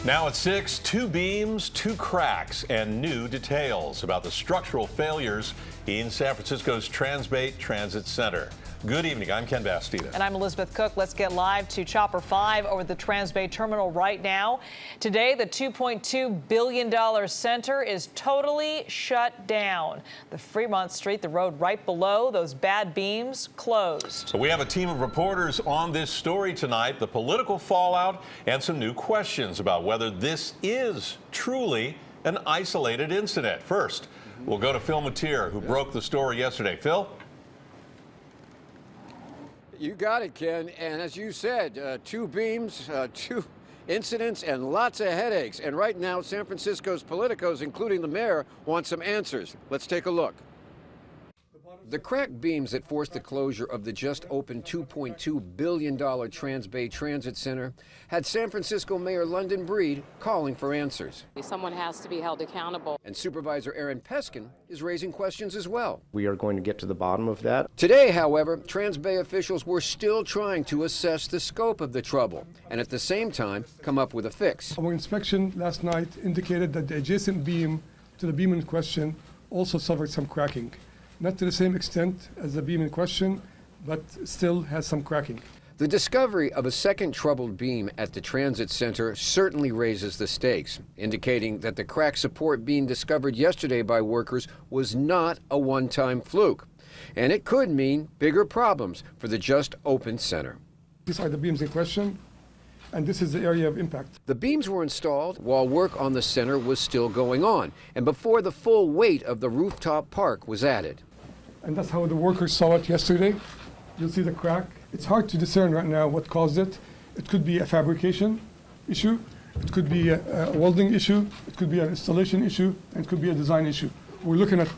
Now at 6, 2 beams, 2 cracks, and new details about the structural failures in San Francisco's Transbay Transit Center. Good evening. I'm Ken Bastida. And I'm Elizabeth Cook. Let's get live to Chopper 5 over the Transbay Terminal right now. Today, the $2.2 billion center is totally shut down. The Fremont Street, the road right below those bad beams, closed. So we have a team of reporters on this story tonight, the political fallout, and some new questions about whether this is truly an isolated incident. First, we'll go to Phil Matier, who broke the story yesterday. Phil? You got it, Ken. And as you said, 2 beams, 2 incidents, and lots of headaches. And right now, San Francisco's politicos, including the mayor, want some answers. Let's take a look. The cracked beams that forced the closure of the just opened $2.2 billion Transbay Transit Center had San Francisco Mayor London Breed calling for answers. Someone has to be held accountable. And Supervisor Aaron Peskin is raising questions as well. We are going to get to the bottom of that. Today, however, Transbay officials were still trying to assess the scope of the trouble and at the same time come up with a fix. Our inspection last night indicated that the adjacent beam to the beam in question also suffered some cracking. Not to the same extent as the beam in question, but still has some cracking. The discovery of a second troubled beam at the transit center certainly raises the stakes, indicating that the crack support being discovered yesterday by workers was not a one-time fluke. And it could mean bigger problems for the just opened center. These are the beams in question, and this is the area of impact. The beams were installed while work on the center was still going on, and before the full weight of the rooftop park was added. And that's how the workers saw it yesterday. You'll see the crack. It's hard to discern right now what caused it. It could be a fabrication issue. It could be a welding issue. It could be an installation issue. And it could be a design issue. We're looking at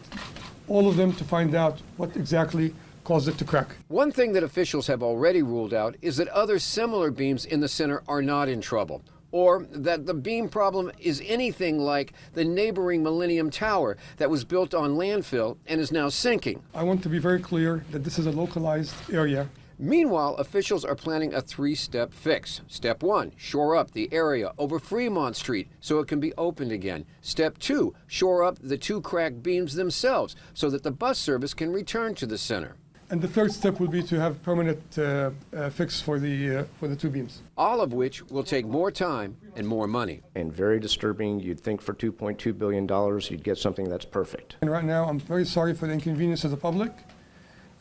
all of them to find out what exactly caused it to crack. One thing that officials have already ruled out is that other similar beams in the center are not in trouble, or that the beam problem is anything like the neighboring Millennium Tower that was built on landfill and is now sinking. I want to be very clear that this is a localized area. Meanwhile, officials are planning a 3-step fix. Step 1, shore up the area over Fremont Street so it can be opened again. Step 2, shore up the 2 cracked beams themselves so that the bus service can return to the center. And the third step will be to have permanent fix for the 2 beams. All of which will take more time and more money. And very disturbing. You'd think for $2.2 billion, you'd get something that's perfect. And right now, I'm very sorry for the inconvenience of the public.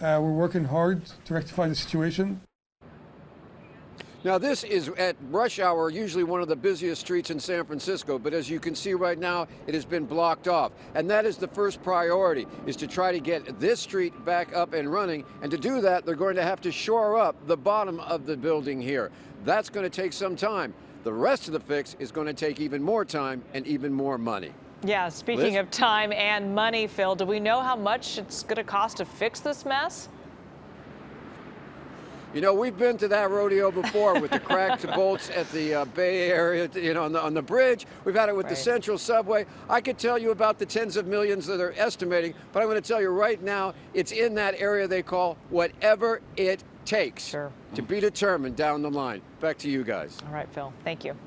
We're working hard to rectify the situation. Now this is at rush hour, usually one of the busiest streets in San Francisco, but as you can see right now, it has been blocked off. And that is the first priority, is to try to get this street back up and running. And to do that, they're going to have to shore up the bottom of the building here. That's going to take some time. The rest of the fix is going to take even more time and even more money. Yeah, speaking of time and money, Phil, do we know how much it's going to cost to fix this mess? You know, we've been to that rodeo before with the cracked bolts at the Bay Area, you know, on the bridge. We've had it with the Central Subway. I could tell you about the tens of millions that they're estimating, but I'm going to tell you right now, it's in that area they call whatever it takes. Sure. To be determined down the line. Back to you guys. All right, Phil. Thank you.